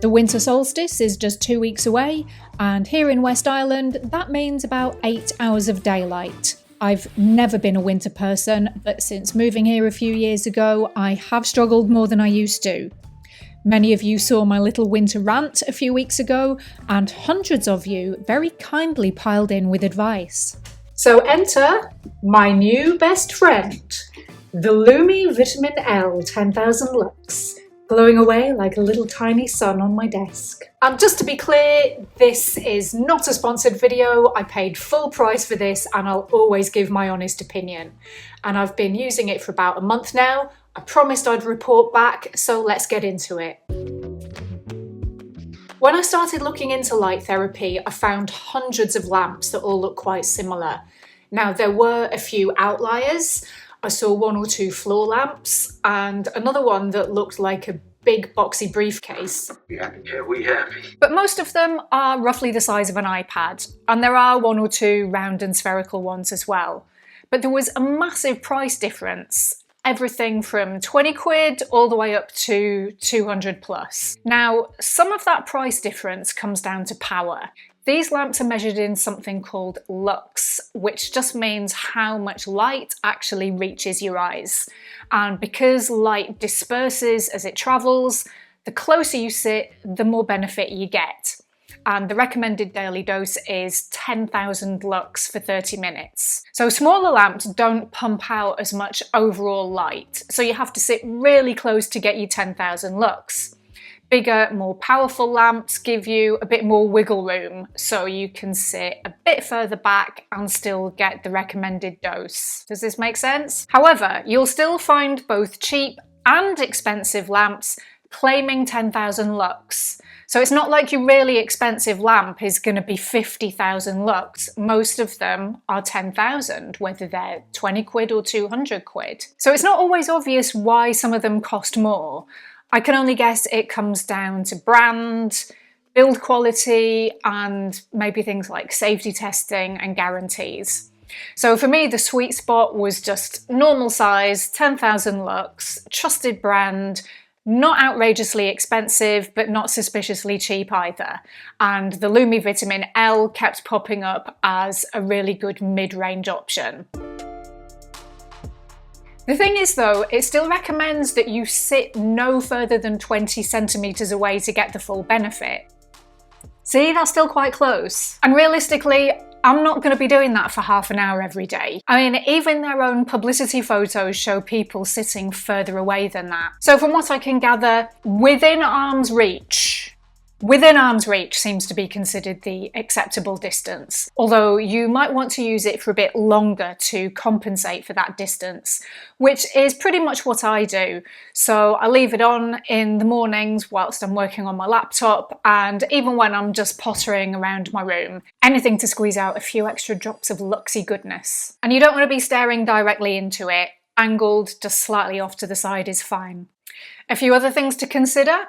The winter solstice is just 2 weeks away, and here in West Ireland, that means about 8 hours of daylight. I've never been a winter person, but since moving here a few years ago, I have struggled more than I used to. Many of you saw my little winter rant a few weeks ago, and hundreds of you very kindly piled in with advice. So enter my new best friend, the Lumie Vitamin L 10,000 Lux, glowing away like a little tiny sun on my desk. And just to be clear, this is not a sponsored video. I paid full price for this and I'll always give my honest opinion. And I've been using it for about a month now. I promised I'd report back, so let's get into it. When I started looking into light therapy, I found hundreds of lamps that all look quite similar. Now, there were a few outliers. I saw 1 or 2 floor lamps and another one that looked like a big boxy briefcase. We happy. But most of them are roughly the size of an iPad, and there are 1 or 2 round and spherical ones as well. But there was a massive price difference. Everything from 20 quid all the way up to 200 plus. Now, some of that price difference comes down to power. These lamps are measured in something called lux, which just means how much light actually reaches your eyes. And because light disperses as it travels, the closer you sit, the more benefit you get. And the recommended daily dose is 10,000 lux for 30 minutes. So smaller lamps don't pump out as much overall light, so you have to sit really close to get your 10,000 lux. Bigger, more powerful lamps give you a bit more wiggle room, so you can sit a bit further back and still get the recommended dose. Does this make sense? However, you'll still find both cheap and expensive lamps claiming 10,000 lux. So it's not like your really expensive lamp is going to be 50,000 lux. Most of them are 10,000, whether they're 20 quid or 200 quid. So it's not always obvious why some of them cost more. I can only guess it comes down to brand, build quality, and maybe things like safety testing and guarantees. So for me, the sweet spot was just normal size, 10,000 lux, trusted brand, not outrageously expensive, but not suspiciously cheap either. And the Lumie Vitamin L kept popping up as a really good mid-range option. The thing is though, it still recommends that you sit no further than 20 centimeters away to get the full benefit. See, that's still quite close. And realistically, I'm not going to be doing that for half an hour every day. I mean, even their own publicity photos show people sitting further away than that. So from what I can gather, within arm's reach seems to be considered the acceptable distance. Although you might want to use it for a bit longer to compensate for that distance, which is pretty much what I do. So I leave it on in the mornings whilst I'm working on my laptop, and even when I'm just pottering around my room. Anything to squeeze out a few extra drops of luxy goodness. And you don't want to be staring directly into it. Angled just slightly off to the side is fine. A few other things to consider.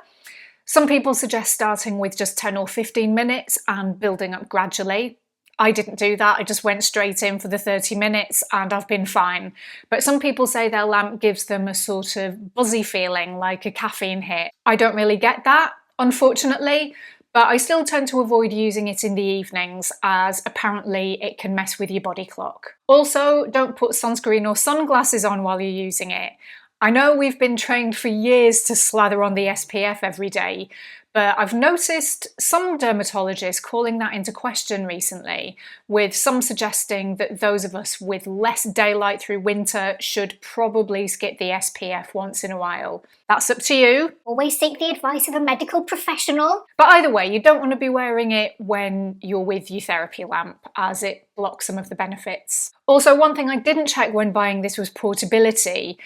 Some people suggest starting with just 10 or 15 minutes and building up gradually. I didn't do that, I just went straight in for the 30 minutes and I've been fine. But some people say their lamp gives them a sort of buzzy feeling, like a caffeine hit. I don't really get that, unfortunately, but I still tend to avoid using it in the evenings as apparently it can mess with your body clock. Also, don't put sunscreen or sunglasses on while you're using it. I know we've been trained for years to slather on the SPF every day, but I've noticed some dermatologists calling that into question recently, with some suggesting that those of us with less daylight through winter should probably skip the SPF once in a while. That's up to you. Always seek the advice of a medical professional. But either way, you don't want to be wearing it when you're with your therapy lamp, as it blocks some of the benefits. Also, one thing I didn't check when buying this was portability.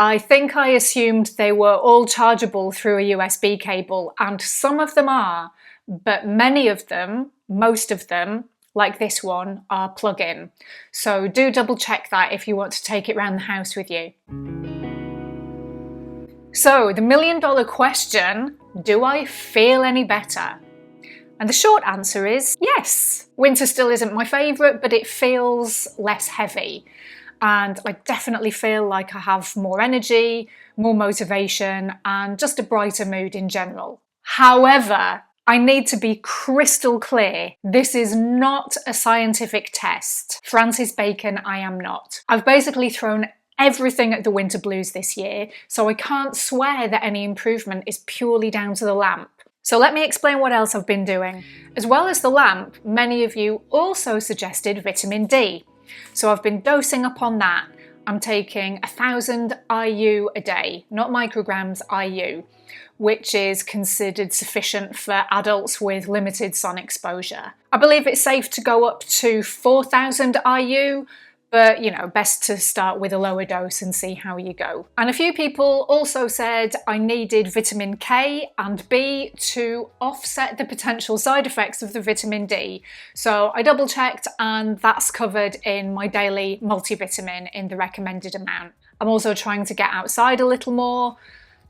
I think I assumed they were all chargeable through a USB cable, and some of them are, but many of them, most of them, like this one, are plug-in. So do double check that if you want to take it around the house with you. So the million-dollar question, do I feel any better? And the short answer is yes. Winter still isn't my favourite, but it feels less heavy. And I definitely feel like I have more energy, more motivation, and just a brighter mood in general. However, I need to be crystal clear. This is not a scientific test. Francis Bacon, I am not. I've basically thrown everything at the winter blues this year, so I can't swear that any improvement is purely down to the lamp. So let me explain what else I've been doing. As well as the lamp, many of you also suggested vitamin D. So I've been dosing up on that. I'm taking 1,000 IU a day, not micrograms, IU, which is considered sufficient for adults with limited sun exposure. I believe it's safe to go up to 4,000 IU, but best to start with a lower dose and see how you go. And a few people also said I needed vitamin K and B to offset the potential side effects of the vitamin D. So I double checked and that's covered in my daily multivitamin in the recommended amount. I'm also trying to get outside a little more.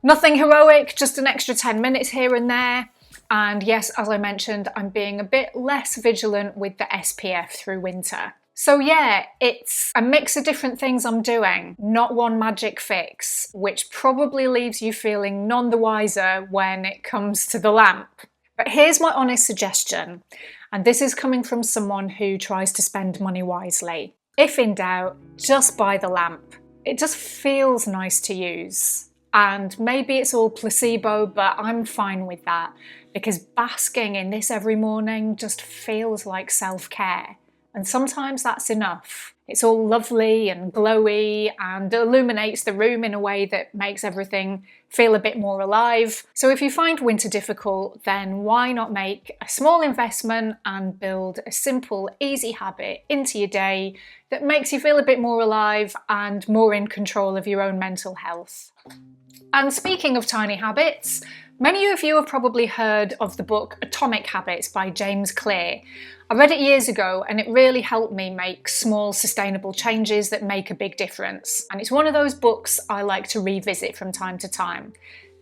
Nothing heroic, just an extra 10 minutes here and there. And yes, as I mentioned, I'm being a bit less vigilant with the SPF through winter. So yeah, it's a mix of different things I'm doing, not one magic fix, which probably leaves you feeling none the wiser when it comes to the lamp. But here's my honest suggestion, and this is coming from someone who tries to spend money wisely. If in doubt, just buy the lamp. It just feels nice to use. And maybe it's all placebo, but I'm fine with that because basking in this every morning just feels like self-care. And sometimes that's enough. It's all lovely and glowy and illuminates the room in a way that makes everything feel a bit more alive. So if you find winter difficult, then why not make a small investment and build a simple, easy habit into your day that makes you feel a bit more alive and more in control of your own mental health. And speaking of tiny habits, many of you have probably heard of the book Atomic Habits by James Clear. I read it years ago and it really helped me make small sustainable changes that make a big difference. And it's one of those books I like to revisit from time to time.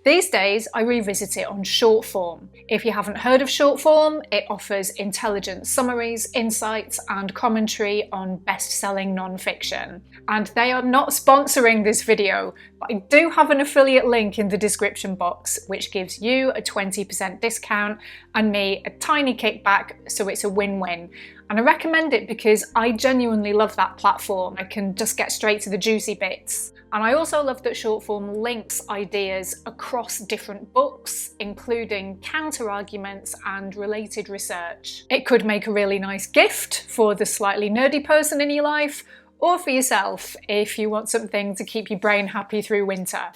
These days, I revisit it on short form. If you haven't heard of short form, it offers intelligent summaries, insights, and commentary on best-selling non-fiction. And they are not sponsoring this video, but I do have an affiliate link in the description box, which gives you a 20% discount and me a tiny kickback, so it's a win-win. And I recommend it because I genuinely love that platform. I can just get straight to the juicy bits. And I also love that short form links ideas across different books, including counter-arguments and related research. It could make a really nice gift for the slightly nerdy person in your life, or for yourself if you want something to keep your brain happy through winter.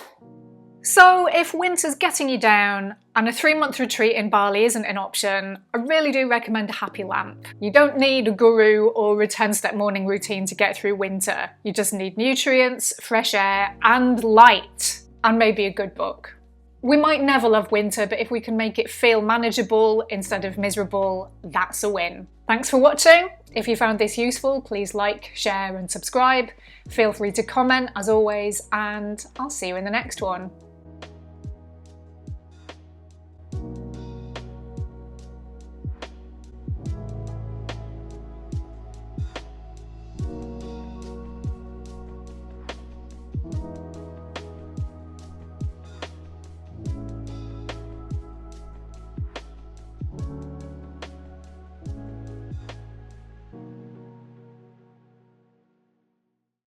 So if winter's getting you down and a 3-month retreat in Bali isn't an option, I really do recommend a happy lamp. You don't need a guru or a 10-step morning routine to get through winter. You just need nutrients, fresh air, and light, and maybe a good book. We might never love winter, but if we can make it feel manageable instead of miserable, that's a win. Thanks for watching. If you found this useful, please like, share, and subscribe. Feel free to comment as always, and I'll see you in the next one.